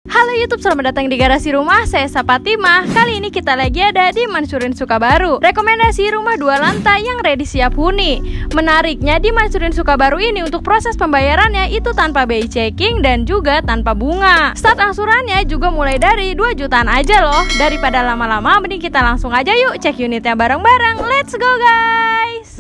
Halo YouTube, selamat datang di Garasi Rumah, saya Sapatimah. Kali ini kita lagi ada di Mansurin Sukabaru. Rekomendasi rumah 2 lantai yang ready siap huni. Menariknya di Mansurin Sukabaru ini untuk proses pembayarannya itu tanpa BI checking dan juga tanpa bunga. Start angsurannya juga mulai dari 2 jutaan aja loh. Daripada lama-lama mending kita langsung aja yuk cek unitnya bareng-bareng. Let's go guys.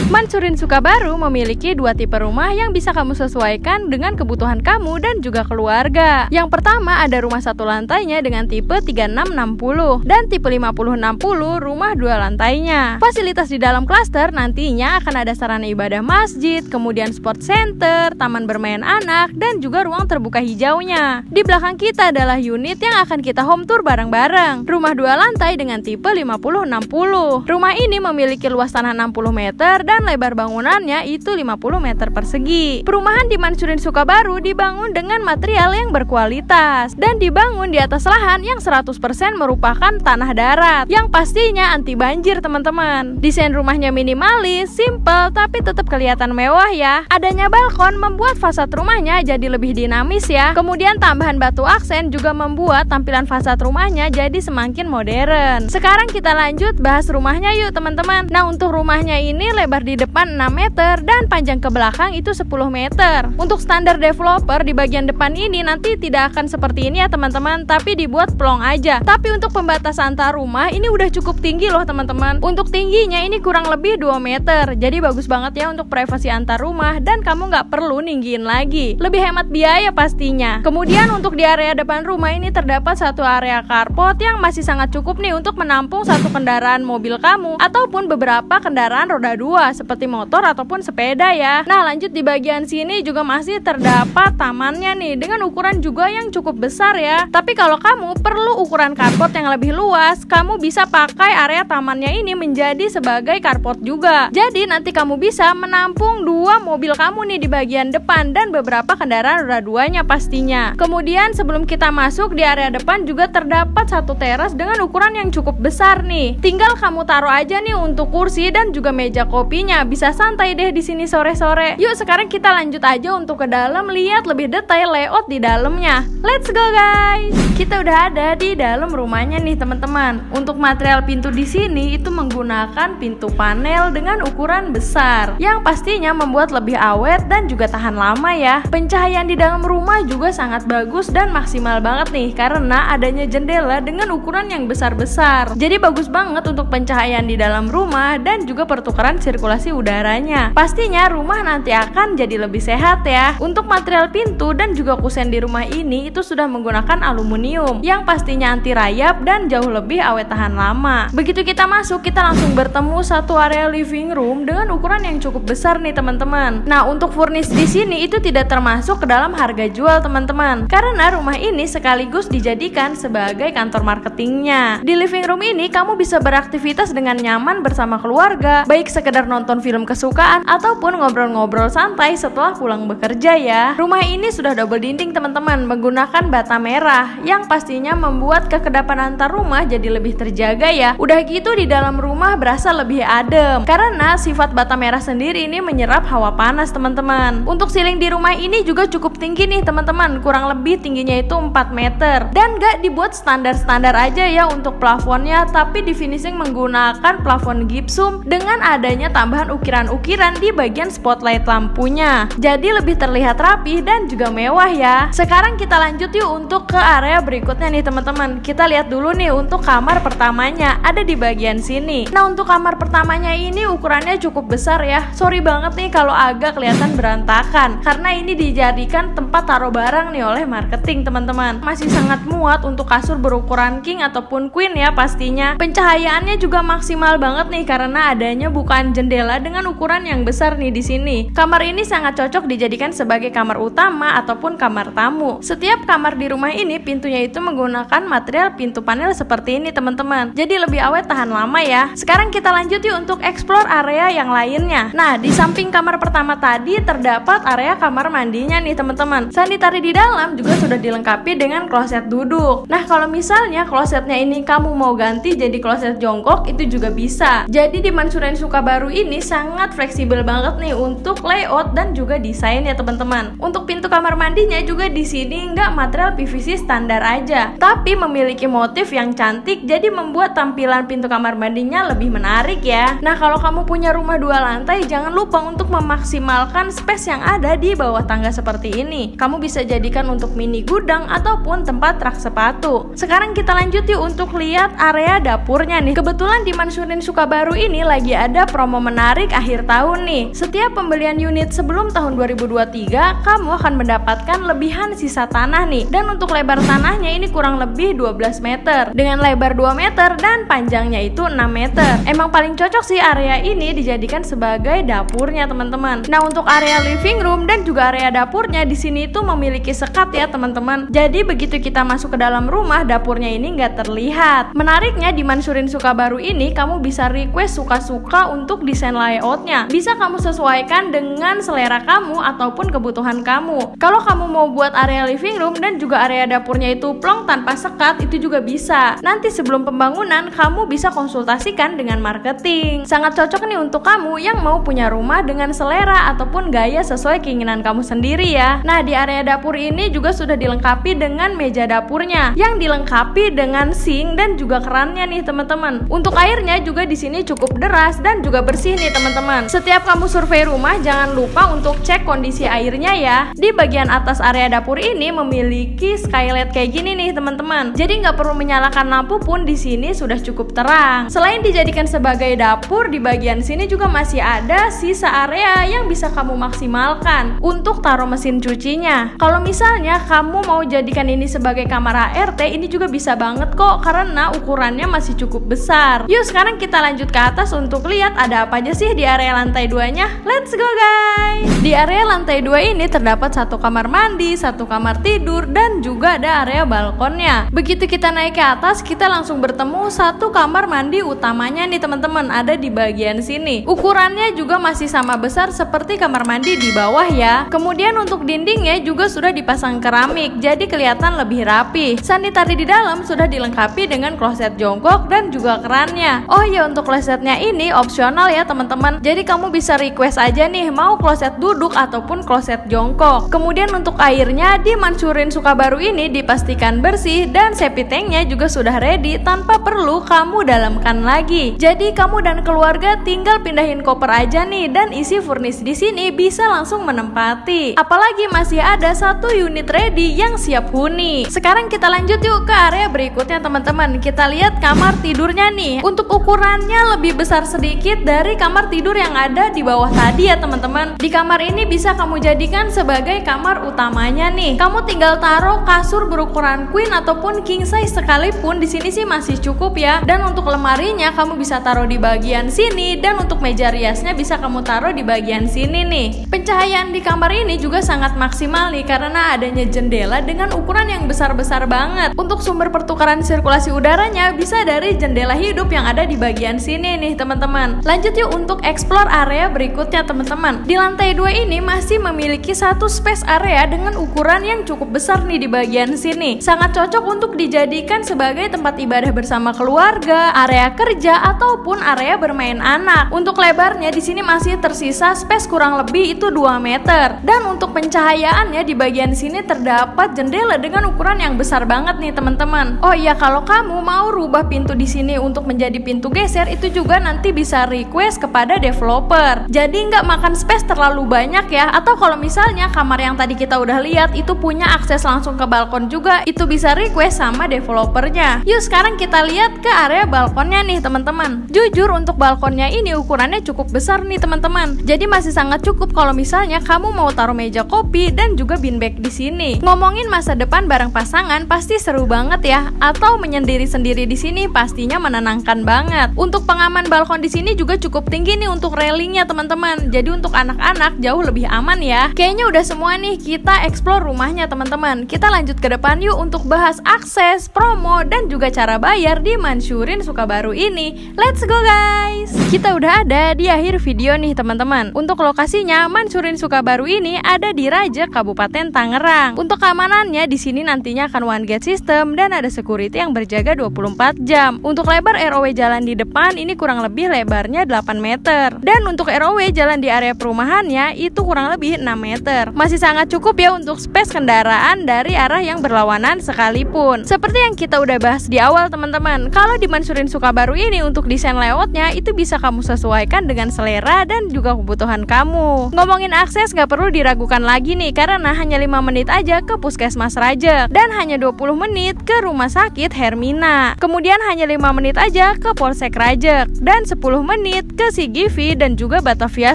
Mansurin Sukabaru memiliki 2 tipe rumah yang bisa kamu sesuaikan dengan kebutuhan kamu dan juga keluarga. Yang pertama ada rumah 1 lantainya dengan tipe 3660 dan tipe 5060 rumah 2 lantainya. Fasilitas di dalam klaster nantinya akan ada sarana ibadah masjid, kemudian sport center, taman bermain anak, dan juga ruang terbuka hijaunya. Di belakang kita adalah unit yang akan kita home tour bareng-bareng. Rumah 2 lantai dengan tipe 5060. Rumah ini memiliki luas tanah 60 meter dan lebar bangunannya itu 50 meter persegi. Perumahan di Mansurin Sukabaru dibangun dengan material yang berkualitas dan dibangun di atas lahan yang 100% merupakan tanah darat yang pastinya anti banjir teman-teman. Desain rumahnya minimalis, simple tapi tetap kelihatan mewah ya. Adanya balkon membuat fasad rumahnya jadi lebih dinamis ya. Kemudian tambahan batu aksen juga membuat tampilan fasad rumahnya jadi semakin modern. Sekarang kita lanjut bahas rumahnya yuk teman-teman. Nah, untuk rumahnya ini lebar di depan 6 meter dan panjang ke belakang itu 10 meter. Untuk standar developer di bagian depan ini nanti tidak akan seperti ini ya teman-teman, tapi dibuat plong aja. Tapi untuk pembatasan antar rumah ini udah cukup tinggi loh teman-teman. Untuk tingginya ini kurang lebih 2 meter. Jadi bagus banget ya untuk privasi antar rumah dan kamu nggak perlu ninggiin lagi. Lebih hemat biaya pastinya. Kemudian untuk di area depan rumah ini terdapat 1 area carport yang masih sangat cukup nih untuk menampung 1 kendaraan mobil kamu ataupun beberapa kendaraan roda 2 seperti motor ataupun sepeda ya. Nah, lanjut di bagian sini juga masih terdapat tamannya nih dengan ukuran juga yang cukup besar ya. Tapi kalau kamu perlu ukuran carport yang lebih luas, kamu bisa pakai area tamannya ini menjadi sebagai carport juga. Jadi nanti kamu bisa menampung 2 mobil kamu nih di bagian depan dan beberapa kendaraan roda 2-nya pastinya. Kemudian sebelum kita masuk di area depan juga terdapat 1 teras dengan ukuran yang cukup besar nih. Tinggal kamu taruh aja nih untuk kursi dan juga meja kopinya. Bisa santai deh di sini sore-sore. Yuk sekarang kita lanjut aja untuk ke dalam lihat lebih detail layout di dalamnya. Let's go guys. Kita udah ada di dalam rumahnya nih teman-teman. Untuk material pintu di sini itu menggunakan pintu panel dengan ukuran besar yang pastinya membuat lebih awet dan juga tahan lama ya. Pencahayaan di dalam rumah juga sangat bagus dan maksimal banget nih karena adanya jendela dengan ukuran yang besar-besar. Jadi bagus banget untuk pencahayaan di dalam rumah dan juga pertukaran sirkulasi udaranya. Pastinya rumah nanti akan jadi lebih sehat ya. Untuk material pintu dan juga kusen di rumah ini itu sudah menggunakan aluminium yang pastinya anti rayap dan jauh lebih awet tahan lama. Begitu kita masuk, kita langsung bertemu 1 area living room dengan ukuran yang cukup besar nih teman-teman. Nah, untuk furnish di sini itu tidak termasuk ke dalam harga jual teman-teman. Karena rumah ini sekaligus dijadikan sebagai kantor marketingnya. Di living room ini kamu bisa beraktivitas dengan nyaman bersama keluarga, baik sekedar nonton film kesukaan ataupun ngobrol-ngobrol santai setelah pulang bekerja ya. Rumah ini sudah double dinding teman-teman, menggunakan bata merah yang pastinya membuat kekedapan antar rumah jadi lebih terjaga ya. Udah gitu di dalam rumah berasa lebih adem karena sifat bata merah sendiri ini menyerap hawa panas teman-teman. Untuk ceiling di rumah ini juga cukup tinggi nih teman-teman, kurang lebih tingginya itu 4 meter dan gak dibuat standar-standar aja ya untuk plafonnya, tapi di finishing menggunakan plafon gipsum dengan adanya tambahan ukiran-ukiran di bagian spotlight lampunya. Jadi lebih terlihat rapi dan juga mewah ya. Sekarang kita lanjut yuk untuk ke area berikutnya nih teman-teman. Kita lihat dulu nih untuk kamar pertamanya, ada di bagian sini. Nah, untuk kamar pertamanya ini ukurannya cukup besar ya. Sorry banget nih kalau agak kelihatan berantakan karena ini dijadikan tempat taruh barang nih oleh marketing teman-teman. Masih sangat muat untuk kasur berukuran king ataupun queen ya pastinya. Pencahayaannya juga maksimal banget nih karena adanya bukan jendela dengan ukuran yang besar nih di sini. Kamar ini sangat cocok dijadikan sebagai kamar utama ataupun kamar tamu. Setiap kamar di rumah ini pintunya itu menggunakan material pintu panel seperti ini teman-teman. Jadi lebih awet tahan lama ya. Sekarang kita lanjut yuk untuk explore area yang lainnya. Nah, di samping kamar pertama tadi terdapat area kamar mandinya nih teman-teman. Sanitari di dalam juga sudah dilengkapi dengan kloset duduk. Nah, kalau misalnya klosetnya ini kamu mau ganti jadi kloset jongkok, itu juga bisa. Jadi di Mansuren Sukabaru ini sangat fleksibel banget nih untuk layout dan juga desain ya teman-teman. Untuk pintu kamar mandinya juga di sini nggak material PVC standar aja, tapi memiliki motif yang cantik, jadi membuat tampilan pintu kamar mandinya lebih menarik ya. Nah, kalau kamu punya rumah 2 lantai, jangan lupa untuk memaksimalkan space yang ada di bawah tangga seperti ini. Kamu bisa jadikan untuk mini gudang ataupun tempat rak sepatu. Sekarang kita lanjut yuk untuk lihat area dapurnya nih. Kebetulan di Mansuren Sukabaru ini lagi ada promo menarik akhir tahun nih. Setiap pembelian unit sebelum tahun 2023, kamu akan mendapatkan lebihan sisa tanah nih. Dan untuk lebar tanahnya ini kurang lebih 12 meter dengan lebar 2 meter dan panjangnya itu 6 meter. Emang paling cocok sih area ini dijadikan sebagai dapurnya teman-teman. Nah, untuk area living room dan juga area dapurnya di sini itu memiliki sekat ya teman-teman. Jadi begitu kita masuk ke dalam rumah, dapurnya ini nggak terlihat. Menariknya di Mansuren Sukabaru ini kamu bisa request suka-suka untuk desain layoutnya. Bisa kamu sesuaikan dengan selera kamu ataupun kebutuhan kamu. Kalau kamu mau buat area living room dan juga area dapurnya itu plong tanpa sekat, itu juga bisa. Nanti sebelum pembangunan kamu bisa konsultasikan dengan marketing. Sangat cocok nih untuk kamu yang mau punya rumah dengan selera ataupun gaya sesuai keinginan kamu sendiri ya. Nah, di area dapur ini juga sudah dilengkapi dengan meja dapurnya yang dilengkapi dengan sink dan juga kerannya nih teman-teman. Untuk airnya juga di sini cukup deras dan juga bersih nih teman-teman. Setiap kamu survei rumah jangan lupa untuk cek kondisi airnya ya. Di bagian atas area dapur ini memiliki skylight kayak gini nih teman-teman. Jadi nggak perlu menyalakan lampu pun di sini sudah cukup terang. Selain dijadikan sebagai dapur, di bagian sini juga masih ada sisa area yang bisa kamu maksimalkan untuk taruh mesin cucinya. Kalau misalnya kamu mau jadikan ini sebagai kamar ART, ini juga bisa banget kok karena ukurannya masih cukup besar. Yuk sekarang kita lanjut ke atas untuk lihat ada apa aja sih di area lantai 2-nya. Let's go guys. Di area lantai 2 ini terdapat 1 kamar mandi, 1 kamar tidur, dan juga ada area balkonnya. Begitu kita naik ke atas, kita langsung bertemu 1 kamar mandi utamanya nih teman-teman, ada di bagian sini. Ukurannya juga masih sama besar seperti kamar mandi di bawah ya. Kemudian untuk dindingnya juga sudah dipasang keramik, jadi kelihatan lebih rapi. Sanitari di dalam sudah dilengkapi dengan kloset jongkok dan juga kerannya. Oh ya, untuk klosetnya ini opsional ya teman-teman. Jadi kamu bisa request aja nih mau kloset duduk ataupun kloset jongkok. Kemudian untuk airnya di Mansuren Sukabaru ini dipastikan bersih dan septic tanknya juga sudah ready tanpa perlu kamu dalamkan lagi. Jadi kamu dan keluarga tinggal pindahin koper aja nih dan isi furnish di sini bisa langsung menempati. Apalagi masih ada 1 unit ready yang siap huni. Sekarang kita lanjut yuk ke area berikutnya teman-teman. Kita lihat kamar tidurnya nih. Untuk ukurannya lebih besar sedikit dari kamar tidur yang ada di bawah tadi ya teman-teman. Di kamar ini bisa kamu jadikan sebagai kamar utamanya nih. Kamu tinggal taruh kasur berukuran queen ataupun king size sekalipun di sini sih masih cukup ya. Dan untuk lemarinya kamu bisa taruh di bagian sini dan untuk meja riasnya bisa kamu taruh di bagian sini nih. Pencahayaan di kamar ini juga sangat maksimal nih karena adanya jendela dengan ukuran yang besar-besar banget. Untuk sumber pertukaran sirkulasi udaranya bisa dari jendela hidup yang ada di bagian sini nih teman-teman. Lanjut yuk untuk explore area berikutnya teman-teman. Di lantai 2 ini masih memiliki 1 space area dengan ukuran yang cukup besar nih di bagian sini. Sangat cocok untuk dijadikan sebagai tempat ibadah bersama keluarga, area kerja ataupun area bermain anak. Untuk lebarnya di sini masih tersisa space kurang lebih itu 2 meter. Dan untuk pencahayaannya di bagian sini terdapat jendela dengan ukuran yang besar banget nih teman-teman. Oh iya, kalau kamu mau rubah pintu di sini untuk menjadi pintu geser, itu juga nanti bisa request kepada developer. Jadi nggak makan space terlalu banyak ya. Atau kalau misalnya kamar yang tadi kita udah lihat itu punya akses langsung ke balkon juga, itu bisa request sama developernya. Yuk sekarang kita lihat ke area balkonnya nih teman-teman. Jujur untuk balkonnya ini ukurannya cukup besar nih teman-teman. Jadi masih sangat cukup kalau misalnya kamu mau taruh meja kopi dan juga bean bag di sini. Ngomongin masa depan bareng pasangan pasti seru banget ya. Atau menyendiri sendiri di sini pastinya menenangkan banget. Untuk pengaman balkon di sini juga cukup tinggi tinggi nih untuk railingnya teman-teman. Jadi untuk anak-anak jauh lebih aman ya. Kayaknya udah semua nih kita explore rumahnya teman-teman. Kita lanjut ke depan yuk untuk bahas akses, promo, dan juga cara bayar di Mansyurin Sukabaru ini. Let's go guys. Kita udah ada di akhir video nih teman-teman. Untuk lokasinya Mansyurin Sukabaru ini ada di Raja, Kabupaten Tangerang. Untuk keamanannya di sini nantinya akan one gate system dan ada security yang berjaga 24 jam. Untuk lebar ROW jalan di depan ini kurang lebih lebarnya 8 meter. Dan untuk ROW jalan di area perumahannya itu kurang lebih 6 meter. Masih sangat cukup ya untuk space kendaraan dari arah yang berlawanan sekalipun. Seperti yang kita udah bahas di awal teman-teman, kalau di Mansyurin Sukabaru ini untuk desain layoutnya itu bisa kamu sesuaikan dengan selera dan juga kebutuhan kamu. Ngomongin akses gak perlu diragukan lagi nih, karena hanya 5 menit aja ke Puskesmas Rajek dan hanya 20 menit ke Rumah Sakit Hermina. Kemudian hanya 5 menit aja ke Polsek Rajek dan 10 menit ke Sigivi dan juga Batavia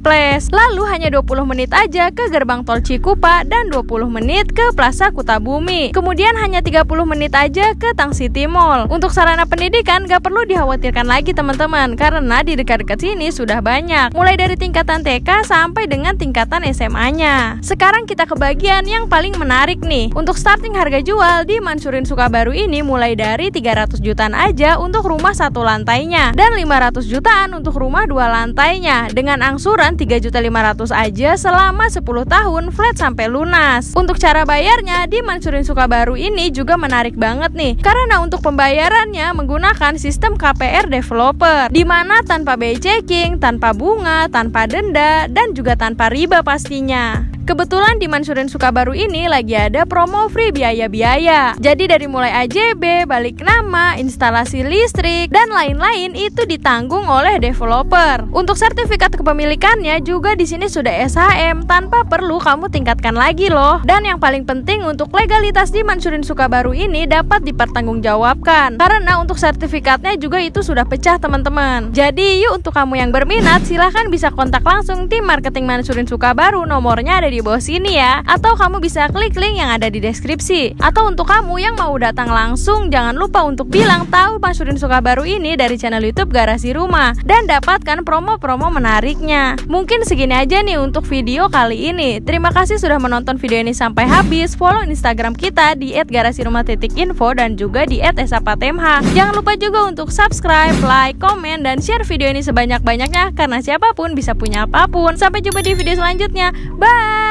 Place. Lalu hanya 20 menit aja ke Gerbang Tol Cikupa dan 20 menit ke Plaza Kutabumi. Kemudian hanya 30 menit aja ke Tang City Mall. Untuk sarana pendidikan gak perlu dikhawatirkan lagi teman-teman, karena di dekat-dekat sini sudah banyak, mulai dari tingkatan TK sampai dengan tingkatan SMA-nya. Sekarang kita ke bagian yang paling menarik nih. Untuk starting harga jual di Mansyurin Sukabaru ini mulai dari 300 jutaan aja untuk rumah 1 lantainya dan 500 jutaan untuk rumah 2 lantainya dengan angsuran 3.500.000 aja selama 10 tahun flat sampai lunas. Untuk cara bayarnya di Mansyurin Sukabaru ini juga menarik banget nih, karena untuk pembayarannya menggunakan sistem KPR developer, dimana tanpa BI checking, tanpa bunga, tanpa denda, dan juga tanpa riba pastinya. Kebetulan di Mansyurin Sukabaru ini lagi ada promo free biaya-biaya. Jadi dari mulai AJB, balik nama, instalasi listrik, dan lain-lain itu ditanggung oleh developer. Untuk sertifikat kepemilikannya juga di sini sudah SHM tanpa perlu kamu tingkatkan lagi loh. Dan yang paling penting untuk legalitas di Mansyurin Sukabaru ini dapat dipertanggungjawabkan, karena untuk sertifikatnya juga itu sudah pecah teman-teman. Jadi yuk untuk kamu yang berminat silahkan bisa kontak langsung tim marketing Mansyurin Sukabaru, nomornya ada di bawah sini ya, atau kamu bisa klik link yang ada di deskripsi. Atau untuk kamu yang mau datang langsung, jangan lupa untuk bilang tahu Mansyurin Sukabaru ini dari channel YouTube Garasi Rumah dan dapatkan promo-promo menariknya. Mungkin segini aja nih untuk video kali ini. Terima kasih sudah menonton video ini sampai habis. Follow Instagram kita di @garasirumah.info dan juga di @esapatemha. Jangan lupa juga untuk subscribe, like, komen, dan share video ini sebanyak-banyaknya, karena siapapun bisa punya apapun. Sampai jumpa di video selanjutnya. Bye.